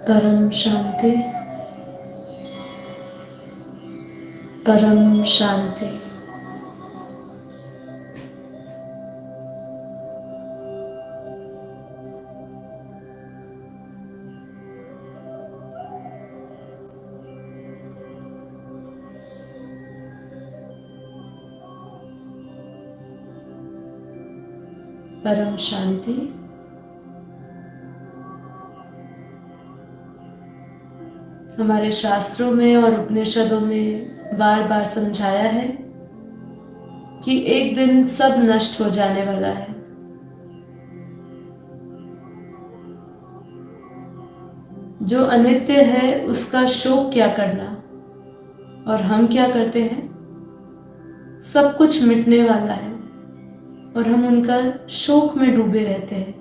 परम शांति, परम शांति। परम शांति। हमारे शास्त्रों में और उपनिषदों में बार बार समझाया है कि एक दिन सब नष्ट हो जाने वाला है। जो अनित्य है उसका शोक क्या करना, और हम क्या करते हैं? सब कुछ मिटने वाला है और हम उनका शोक में डूबे रहते हैं।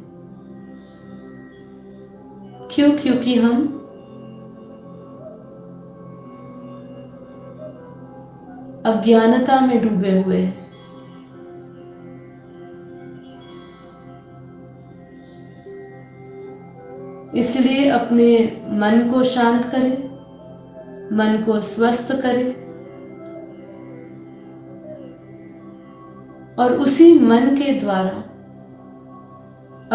क्यों? क्योंकि हम अज्ञानता में डूबे हुए हैं। इसलिए अपने मन को शांत करें, मन को स्वस्थ करें और उसी मन के द्वारा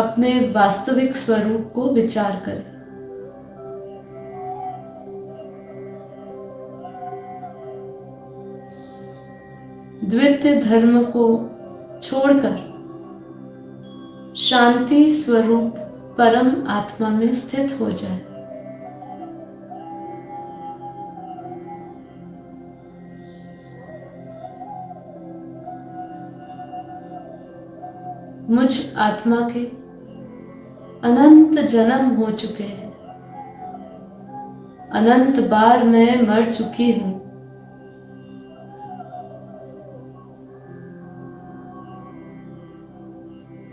अपने वास्तविक स्वरूप को विचार करें। द्वितीय धर्म को छोड़कर शांति स्वरूप परम आत्मा में स्थित हो जाए। मुझ आत्मा के अनंत जन्म हो चुके हैं, अनंत बार मैं मर चुकी हूं।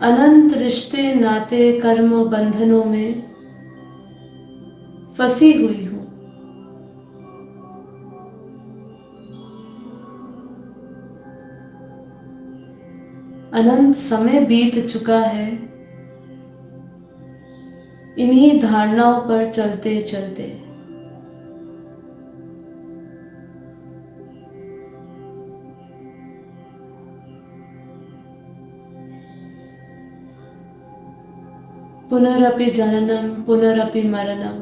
अनंत रिश्ते नाते कर्म बंधनों में फंसी हुई हूं। अनंत समय बीत चुका है इन्हीं धारणाओं पर चलते चलते। पुनरपि जननम पुनरपि मरणम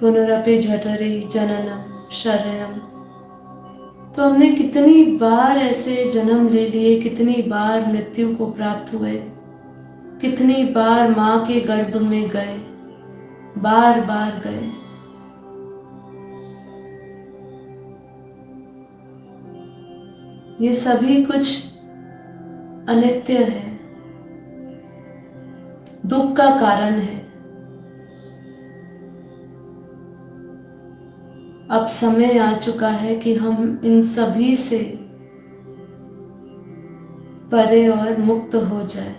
पुनरपि जठरे जननम शरयम। तो हमने कितनी बार ऐसे जन्म ले लिए, कितनी बार मृत्यु को प्राप्त हुए, कितनी बार मां के गर्भ में गए, बार बार गए। ये सभी कुछ अनित्य है, दुख का कारण है। अब समय आ चुका है कि हम इन सभी से परे और मुक्त हो जाए।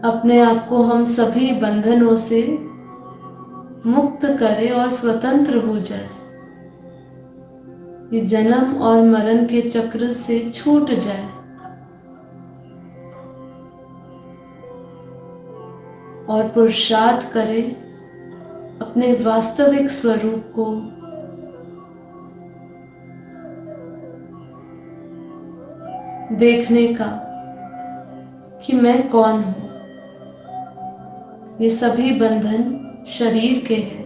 अपने आप को हम सभी बंधनों से मुक्त करें और स्वतंत्र हो जाए। ये जन्म और मरण के चक्र से छूट जाए और पुरुषार्थ करें अपने वास्तविक स्वरूप को देखने का कि मैं कौन हूं। ये सभी बंधन शरीर के हैं,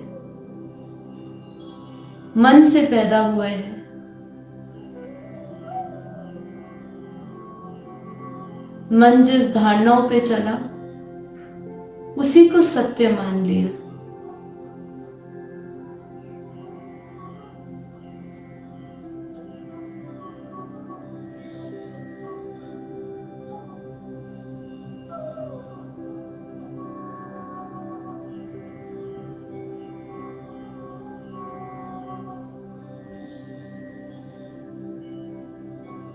मन से पैदा हुए हैं। मन जिस धारणाओं पे चला उसी को सत्य मान लिया।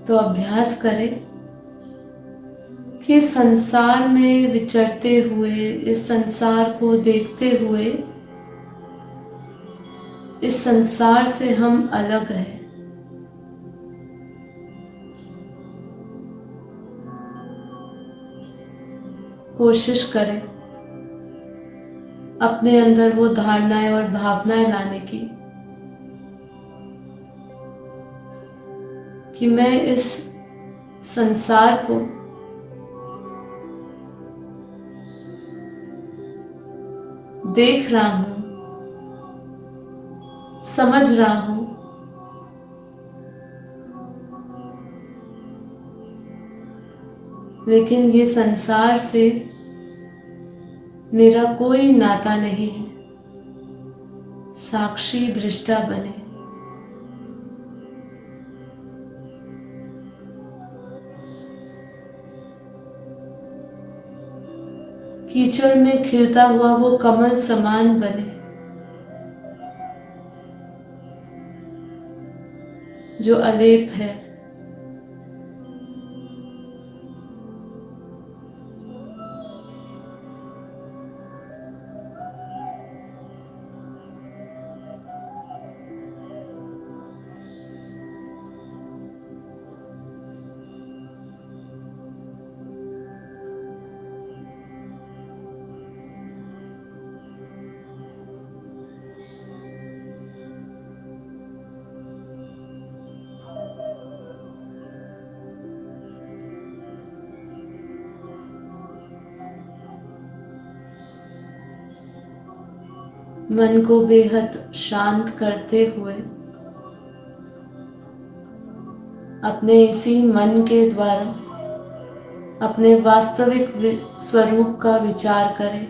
तो अभ्यास करें कि संसार में विचरते हुए, इस संसार को देखते हुए इस संसार से हम अलग हैं। कोशिश करें अपने अंदर वो धारणाएं और भावनाएं लाने की कि मैं इस संसार को देख रहा हूं, समझ रहा हूं, लेकिन ये संसार से मेरा कोई नाता नहीं है। साक्षी दृष्टा बने। कीचड़ में खिलता हुआ वो कमल समान बने, जो अलेप है। मन को बेहद शांत करते हुए अपने इसी मन के द्वारा अपने वास्तविक स्वरूप का विचार करें।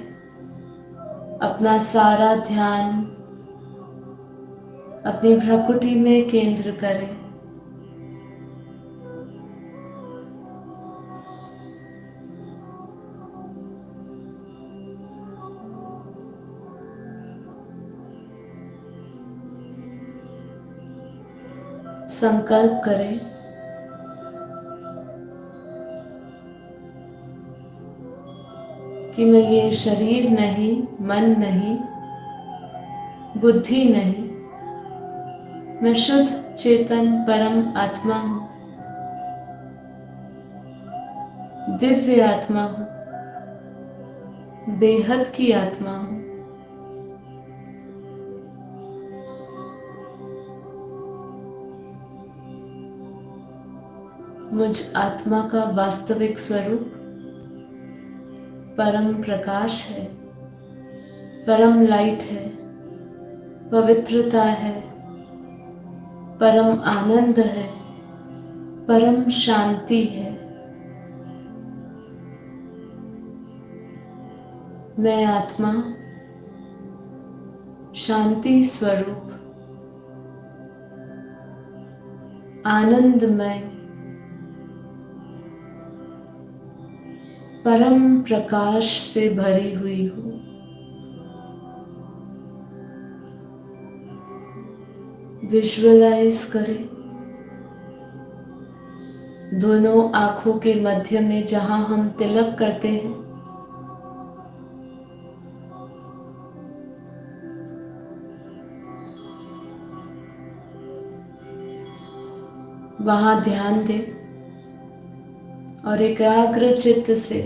अपना सारा ध्यान अपनी भ्रुकुटी में केंद्र करें। संकल्प करें कि मैं ये शरीर नहीं, मन नहीं, बुद्धि नहीं, मैं शुद्ध चेतन परम आत्मा हूं, दिव्य आत्मा हूं, बेहद की आत्मा हूं। मुझ आत्मा का वास्तविक स्वरूप परम प्रकाश है, परम लाइट है, पवित्रता है, परम आनंद है, परम शांति है। मैं आत्मा शांति स्वरूप, आनंदमय, परम प्रकाश से भरी हुई हूँ। विजुअलाइज करें दोनों आंखों के मध्य में जहां हम तिलक करते हैं, वहां ध्यान दें और एकाग्र चित्त से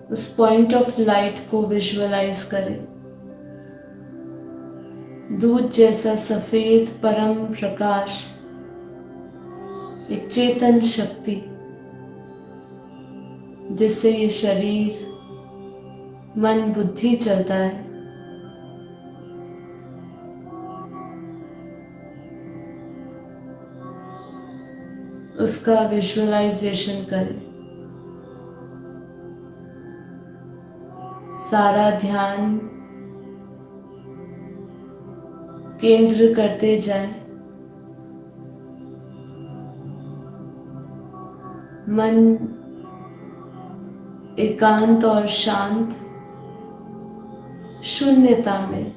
उस पॉइंट ऑफ लाइट को विजुअलाइज करें। दूध जैसा सफेद परम प्रकाश, एक चेतन शक्ति जिससे ये शरीर, मन, बुद्धि चलता है। उसका विजुअलाइजेशन करें। सारा ध्यान केंद्र करते जाएं। मन एकांत और शांत, शून्यता में,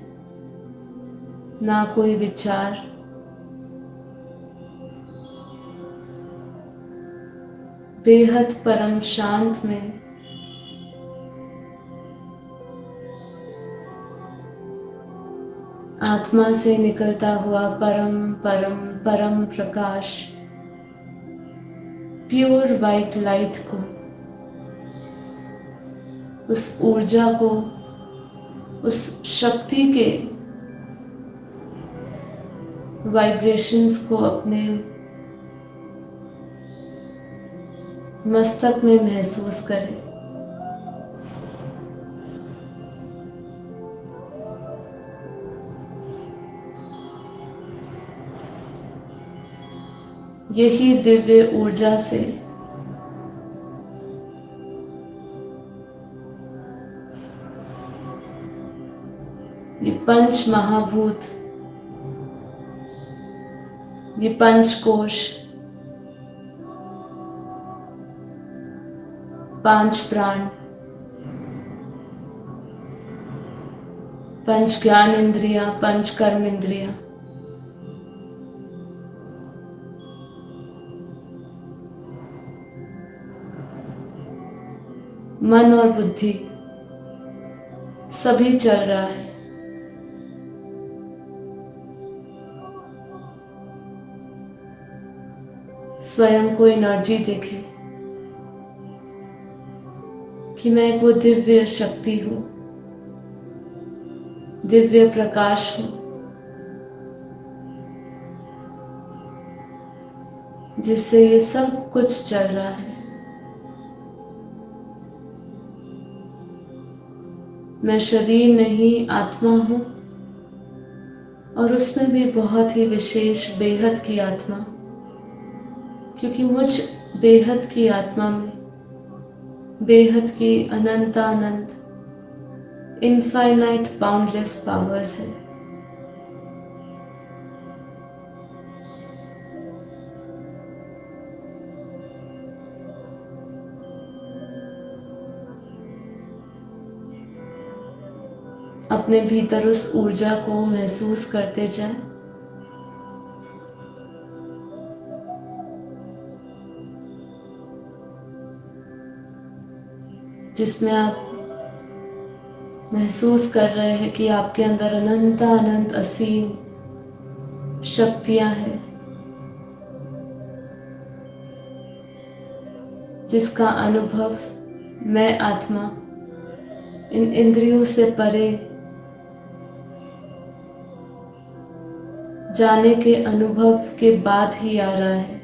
ना कोई विचार, बेहद परम शांत में आत्मा से निकलता हुआ परम परम परम प्रकाश, प्योर वाइट लाइट को, उस ऊर्जा को, उस शक्ति के वाइब्रेशंस को अपने मस्तक में महसूस करें। यही दिव्य ऊर्जा से ये पंच महाभूत, ये पंचकोश, पांच प्राण, पंच ज्ञान इंद्रियां, पंच कर्म इंद्रियां, मन और बुद्धि सभी चल रहा है। स्वयं को एनर्जी देखे कि मैं एक वो दिव्य शक्ति हूं, दिव्य प्रकाश हूं, जिससे ये सब कुछ चल रहा है। मैं शरीर नहीं, आत्मा हूं, और उसमें भी बहुत ही विशेष बेहद की आत्मा, क्योंकि मुझ बेहद की आत्मा में बेहद की अनंतानंत इनफाइनाइट बाउंडलेस पावर्स है। अपने भीतर उस ऊर्जा को महसूस करते जाएं। जिसमें आप महसूस कर रहे हैं कि आपके अंदर अनंत अनंत असीम शक्तियां हैं, जिसका अनुभव मैं आत्मा इन इंद्रियों से परे जाने के अनुभव के बाद ही आ रहा है।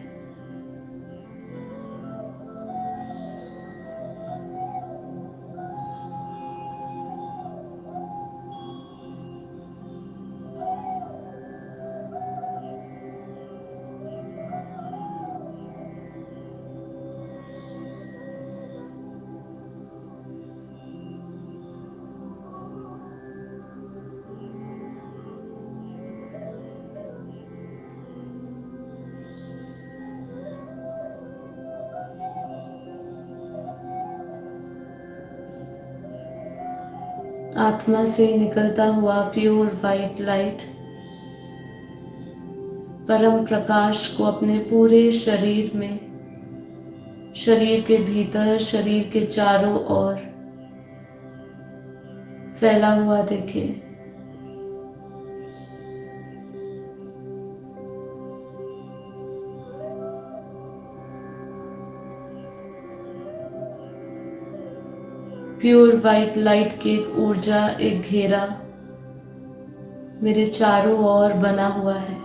आत्मा से निकलता हुआ प्योर वाइट लाइट परम प्रकाश को अपने पूरे शरीर में, शरीर के भीतर, शरीर के चारों ओर फैला हुआ देखें। प्योर वाइट लाइट की एक ऊर्जा, एक घेरा मेरे चारों ओर बना हुआ है।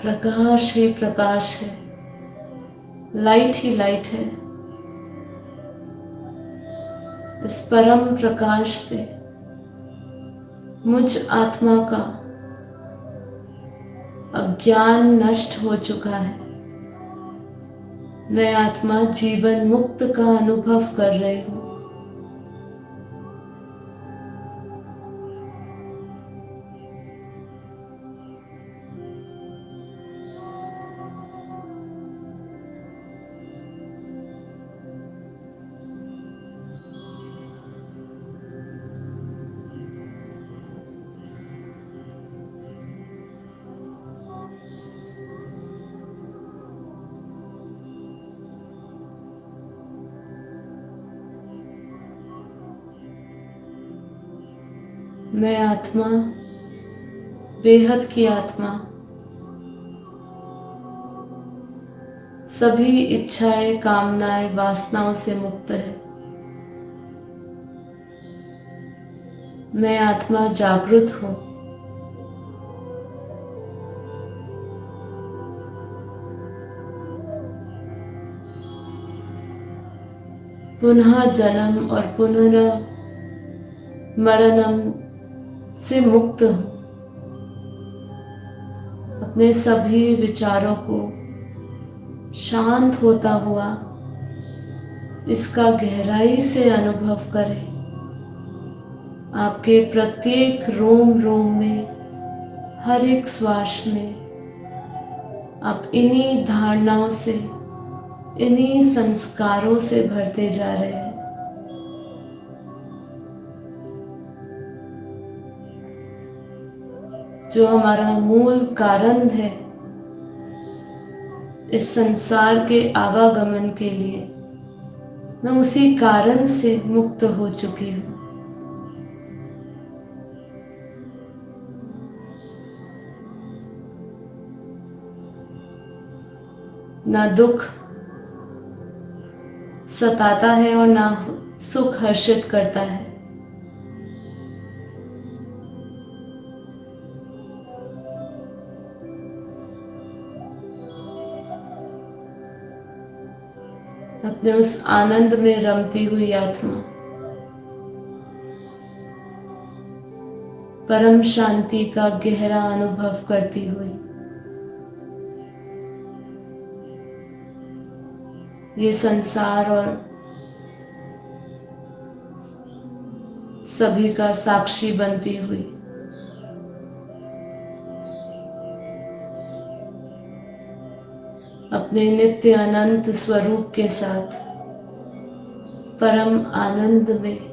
प्रकाश ही प्रकाश है, लाइट ही लाइट है। इस परम प्रकाश से मुझ आत्मा का अज्ञान नष्ट हो चुका है। मैं आत्मा जीवन मुक्त का अनुभव कर रही हूँ। मैं आत्मा, बेहद की आत्मा, सभी इच्छाएं, कामनाएं, वासनाओं से मुक्त है। मैं आत्मा जागृत हूँ। पुनः जन्म और पुनः मरणम से मुक्त हूँ। अपने सभी विचारों को शांत होता हुआ इसका गहराई से अनुभव करें। आपके प्रत्येक रोम रोम में, हर एक श्वास में आप इन्हीं धारणाओं से, इन्हीं संस्कारों से भरते जा रहे हैं। जो हमारा मूल कारण है इस संसार के आवागमन के लिए, मैं उसी कारण से मुक्त हो चुकी हूँ। ना दुख सताता है और ना सुख हर्षित करता है। अपने उस आनंद में रमती हुई आत्मा परम शांति का गहरा अनुभव करती हुई ये संसार और सभी का साक्षी बनती हुई अपने नित्य अनंत स्वरूप के साथ परम आनंद में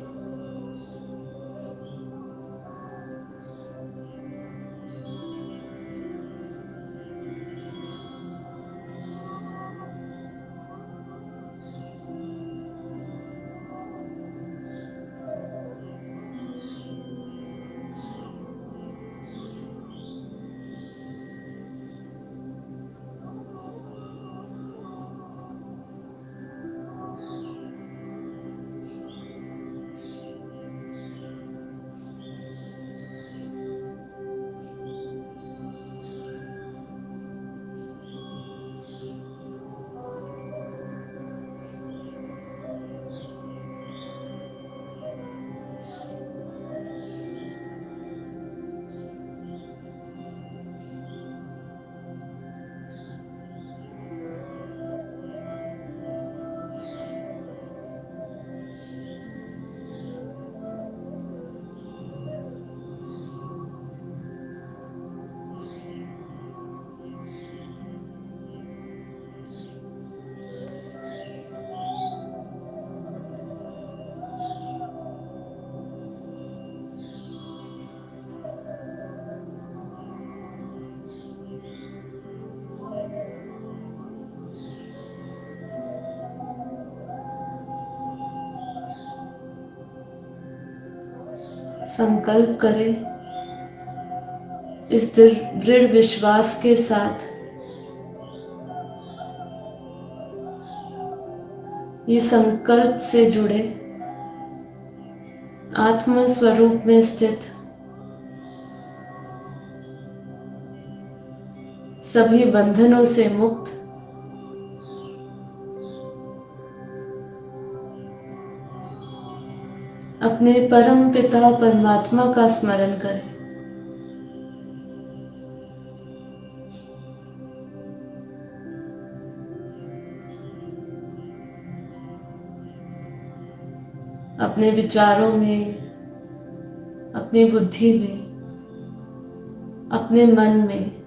संकल्प करें इस दृढ़ विश्वास के साथ ये संकल्प से जुड़े आत्म स्वरूप में स्थित सभी बंधनों से मुक्त, अपने परम पिता परमात्मा का स्मरण करें। अपने विचारों में, अपनी बुद्धि में, अपने मन में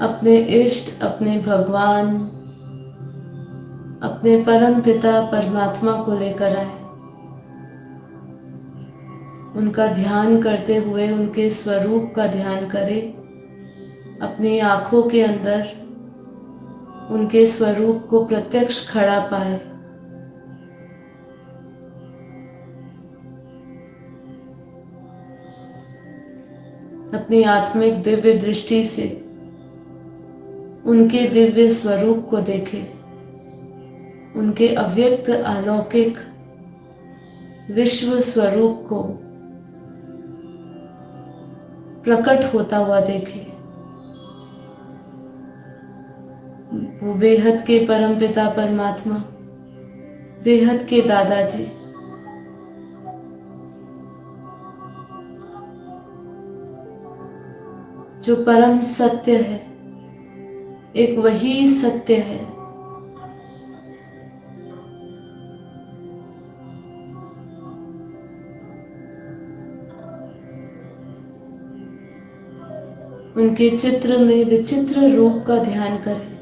अपने इष्ट, अपने भगवान, अपने परम पिता परमात्मा को लेकर आए। उनका ध्यान करते हुए उनके स्वरूप का ध्यान करें। अपनी आंखों के अंदर उनके स्वरूप को प्रत्यक्ष खड़ा पाए। अपनी आत्मिक दिव्य दृष्टि से उनके दिव्य स्वरूप को देखें। उनके अव्यक्त अलौकिक विश्व स्वरूप को प्रकट होता हुआ देखें। वो बेहद के परम पिता परमात्मा, बेहद के दादाजी, जो परम सत्य है, एक वही सत्य है। उनके चित्र में विचित्र रूप का ध्यान करें।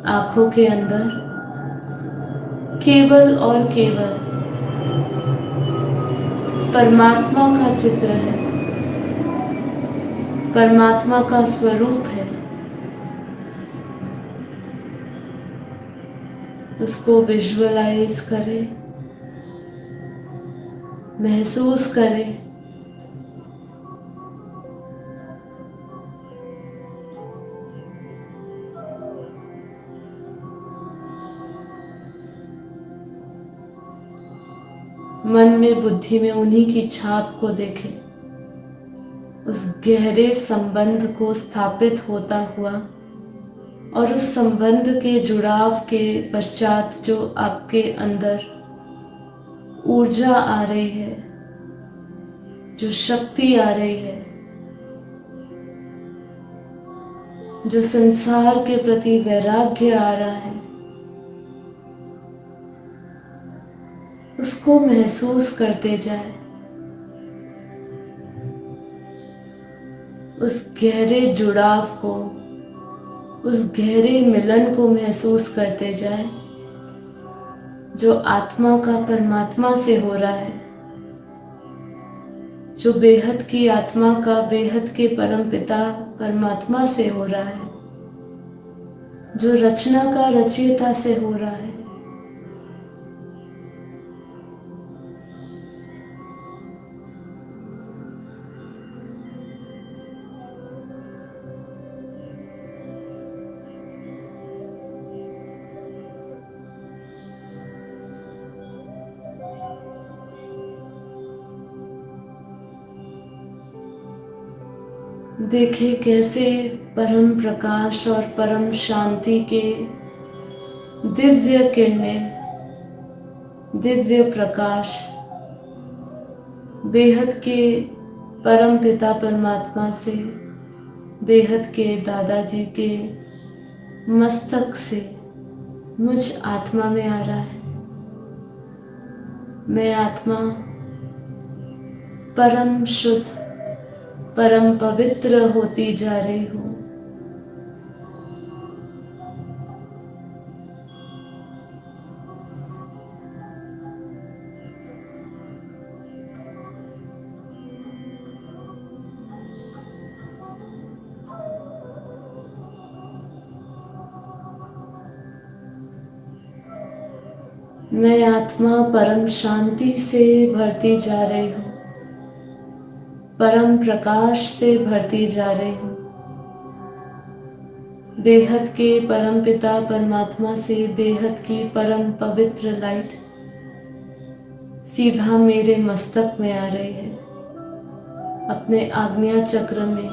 आंखों के अंदर केवल और केवल परमात्मा का चित्र है, परमात्मा का स्वरूप है। उसको विजुअलाइज करें, महसूस करें। मन में, बुद्धि में उन्हीं की छाप को देखें। उस गहरे संबंध को स्थापित होता हुआ और उस संबंध के जुड़ाव के पश्चात जो आपके अंदर ऊर्जा आ रही है, जो शक्ति आ रही है, जो संसार के प्रति वैराग्य आ रहा है, उसको महसूस करते जाए। उस गहरे जुड़ाव को, उस गहरे मिलन को महसूस करते जाए जो आत्मा का परमात्मा से हो रहा है, जो बेहद की आत्मा का बेहद के परम पिता परमात्मा से हो रहा है, जो रचना का रचयिता से हो रहा है। देखें कैसे परम प्रकाश और परम शांति के दिव्य किरणें, दिव्य प्रकाश बेहद के परम पिता परमात्मा से, बेहद के दादाजी के मस्तक से मुझ आत्मा में आ रहा है। मैं आत्मा परम शुद्ध, परम पवित्र होती जा रही हूँ। मैं आत्मा परम शांति से भरती जा रही हूँ, परम प्रकाश से भरती जा रही हूँ। बेहद के परम पिता परमात्मा से बेहद की परम पवित्र लाइट सीधा मेरे मस्तक में आ रही है। अपने आज्ञा चक्र में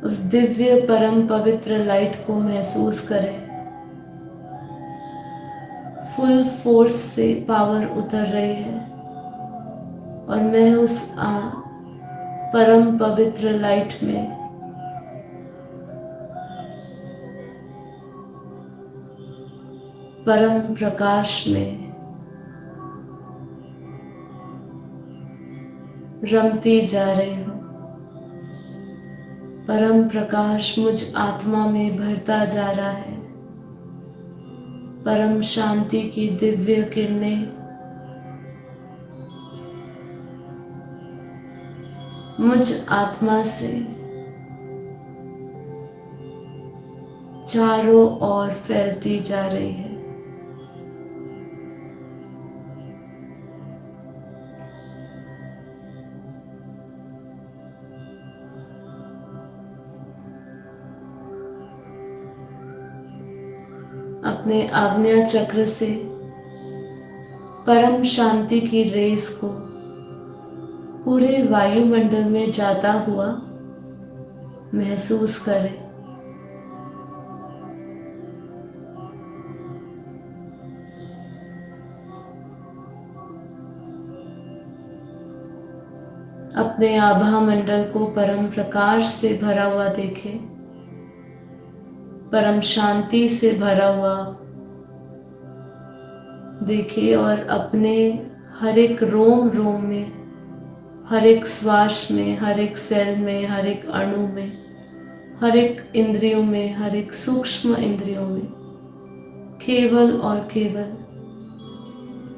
उस दिव्य परम पवित्र लाइट को महसूस करें। फुल फोर्स से पावर उतर रही है और मैं उस परम पवित्र लाइट में परम प्रकाश में रमती जा रही हूँ। परम प्रकाश मुझ आत्मा में भरता जा रहा है। परम शांति की दिव्य किरणें मुझ आत्मा से चारों ओर फैलती जा रही है। अपने आज्ञा चक्र से परम शांति की रेस को पूरे वायुमंडल में जाता हुआ महसूस करें। अपने आभा मंडल को परम प्रकाश से भरा हुआ देखें, परम शांति से भरा हुआ देखिए और अपने हर एक रोम रोम में, हर एक श्वास में, हर एक सेल में, हर एक अणु में, हर एक इंद्रियों में, हर एक सूक्ष्म इंद्रियों में केवल और केवल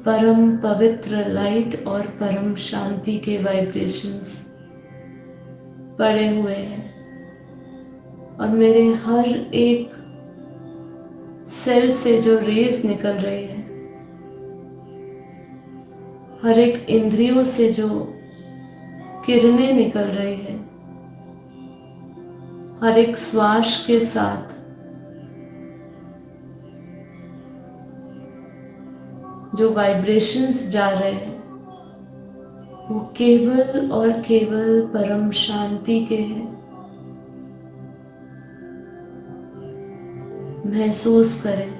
परम पवित्र लाइट और परम शांति के वाइब्रेशंस पड़े हुए हैं और मेरे हर एक सेल से जो रेज निकल रही है, हर एक इंद्रियों से जो किरणें निकल रही है, हर एक श्वास के साथ जो वाइब्रेशंस जा रहे हैं वो केवल और केवल परम शांति के हैं। महसूस करें।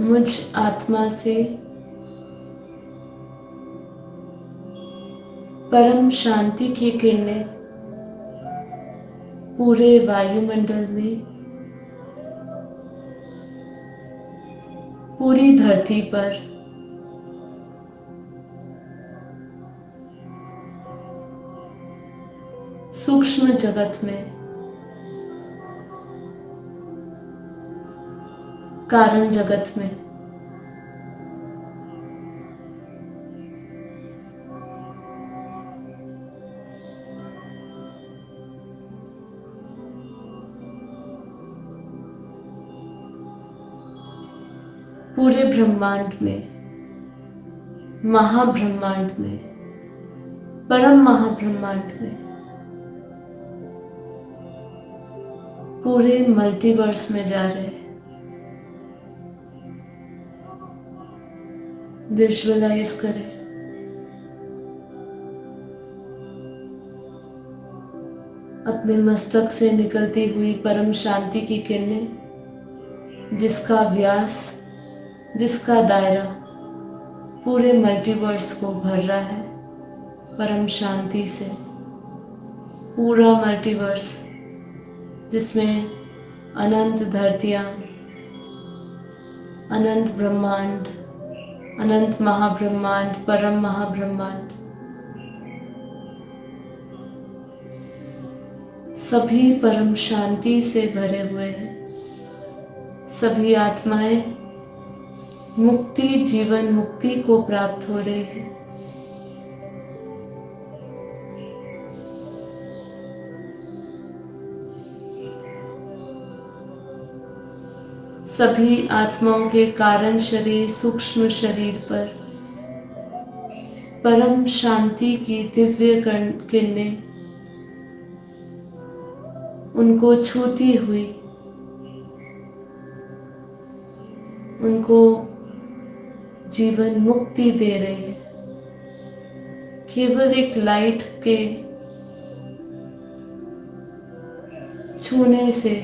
मुझ आत्मा से परम शांति की किरणें पूरे वायुमंडल में, पूरी धरती पर सूक्ष्म जगत में, कारण जगत में पूरे ब्रह्मांड में, महाब्रह्मांड में, परम महाब्रह्मांड में, पूरे मल्टीवर्स में जा रहे हैं। विजुअलाइज करें। अपने मस्तक से निकलती हुई परम शांति की किरणें, जिसका व्यास, जिसका दायरा पूरे मल्टीवर्स को भर रहा है परम शांति से। पूरा मल्टीवर्स जिसमें अनंत धरतियाँ, अनंत ब्रह्मांड, अनंत महाब्रह्मांड, परम महाब्रह्मांड, सभी परम शांति से भरे हुए हैं, सभी आत्माएं मुक्ति, जीवन मुक्ति को प्राप्त हो रही है। सभी आत्माओं के कारण शरीर, सूक्ष्म शरीर पर परम शांति की दिव्य किरणें उनको छूती हुई उनको जीवन मुक्ति दे रही है। केवल एक लाइट के छूने से,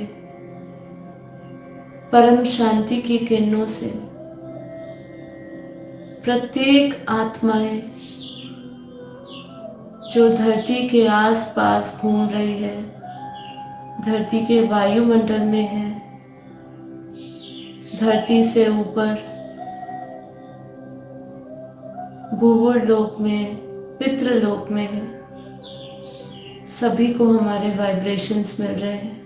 परम शांति की किरणों से प्रत्येक आत्माएं जो धरती के आसपास घूम रही है, धरती के वायुमंडल में है, धरती से ऊपर भूवोर लोक में, पितृलोक में है, सभी को हमारे वाइब्रेशंस मिल रहे हैं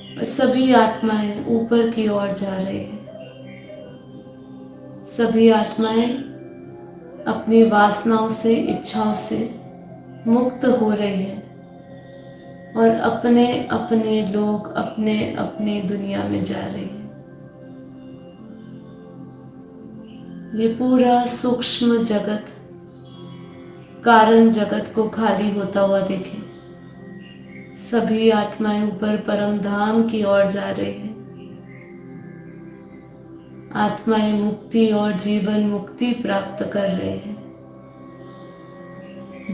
और सभी आत्माएं ऊपर की ओर जा रही है। सभी आत्माएं अपनी वासनाओं से, इच्छाओं से मुक्त हो रही है और अपने अपने लोग, अपने अपनी दुनिया में जा रही है। ये पूरा सूक्ष्म जगत, कारण जगत को खाली होता हुआ देखें। सभी आत्माएं ऊपर परम धाम की ओर जा रही है। आत्माएं मुक्ति और जीवन मुक्ति प्राप्त कर रही है।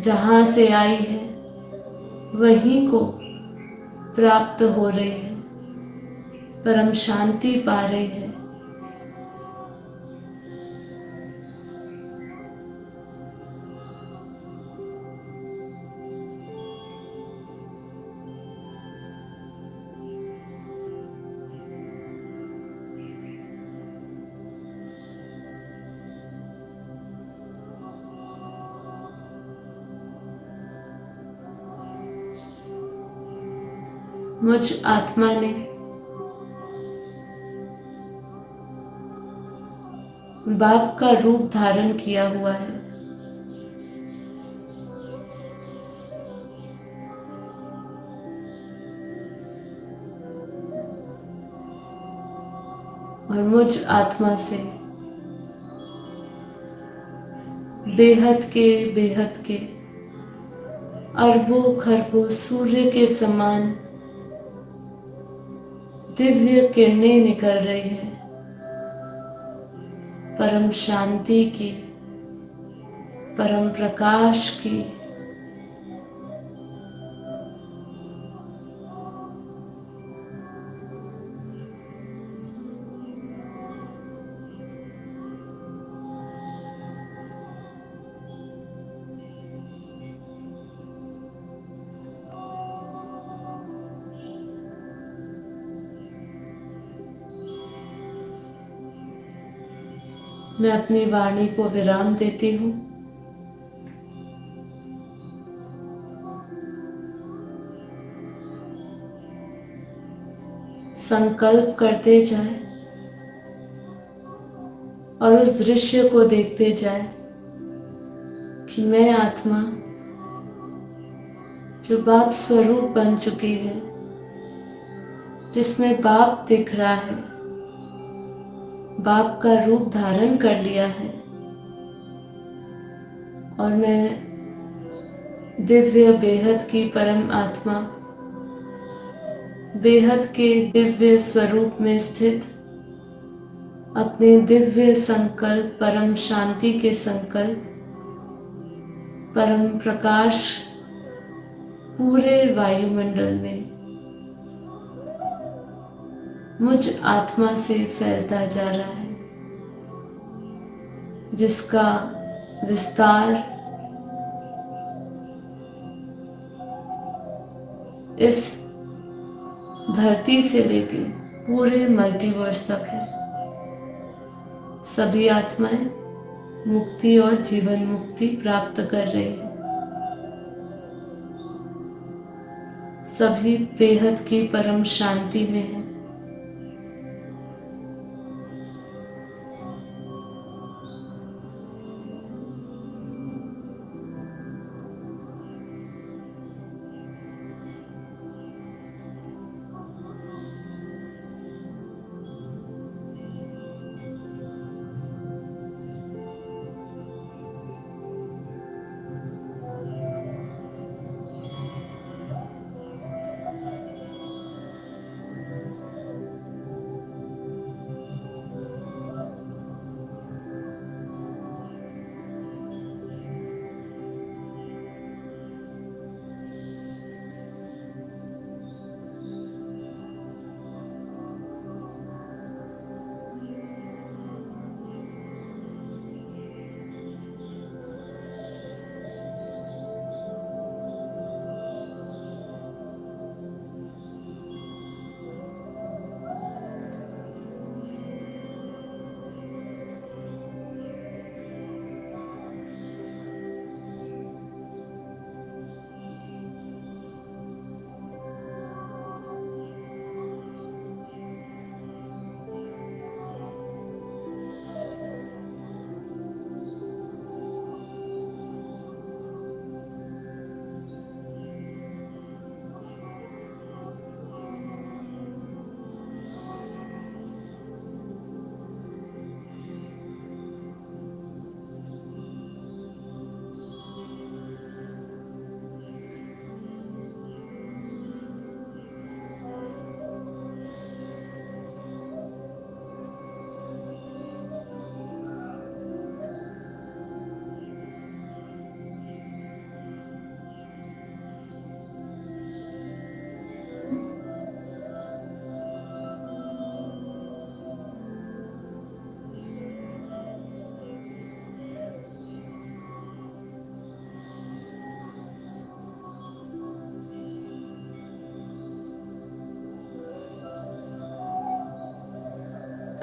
जहां से आई है वहीं को प्राप्त हो रही है, परम शांति पा रही है। मुझ आत्मा ने बाप का रूप धारण किया हुआ है। और मुझ आत्मा से बेहद के अरबों खरबों सूर्य के समान दिव्य किरणें निकल रही है, परम शांति की, परम प्रकाश की। मैं अपनी वाणी को विराम देती हूँ। संकल्प करते जाए और उस दृश्य को देखते जाए कि मैं आत्मा जो बाप स्वरूप बन चुकी है, जिसमें बाप दिख रहा है, बाप का रूप धारण कर लिया है और मैं दिव्य बेहद की परम आत्मा, बेहद के दिव्य स्वरूप में स्थित अपने दिव्य संकल्प, परम शांति के संकल्प, परम प्रकाश पूरे वायुमंडल में मुझ आत्मा से फैलता जा रहा है, जिसका विस्तार इस धरती से लेके पूरे मल्टीवर्स तक है। सभी आत्माएं मुक्ति और जीवन मुक्ति प्राप्त कर रही है। सभी बेहद की परम शांति में है।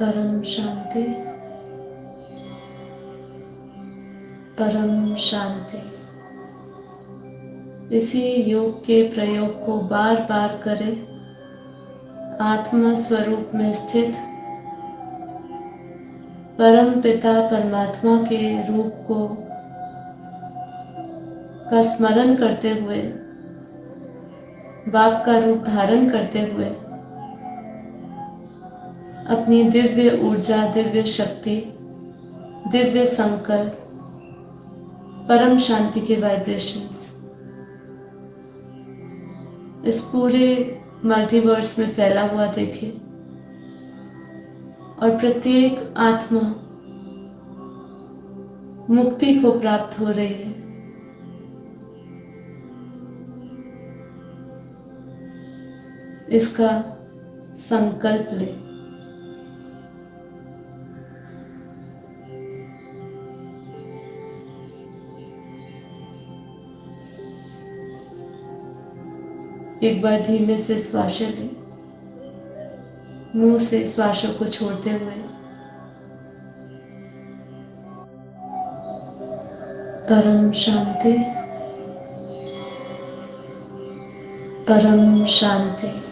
परम शांति, परम शांति। इसी योग के प्रयोग को बार बार करें। आत्मा स्वरूप में स्थित परम पिता परमात्मा के रूप का स्मरण करते हुए, बाप का रूप धारण करते हुए अपनी दिव्य ऊर्जा, दिव्य शक्ति, दिव्य संकल्प, परम शांति के वाइब्रेशंस इस पूरे मल्टीवर्स में फैला हुआ देखें और प्रत्येक आत्मा मुक्ति को प्राप्त हो रही है। इसका संकल्प ले। एक बार धीमे से श्वास लें, मुंह से श्वासों को छोड़ते हुए। परम शांति, परम शांति।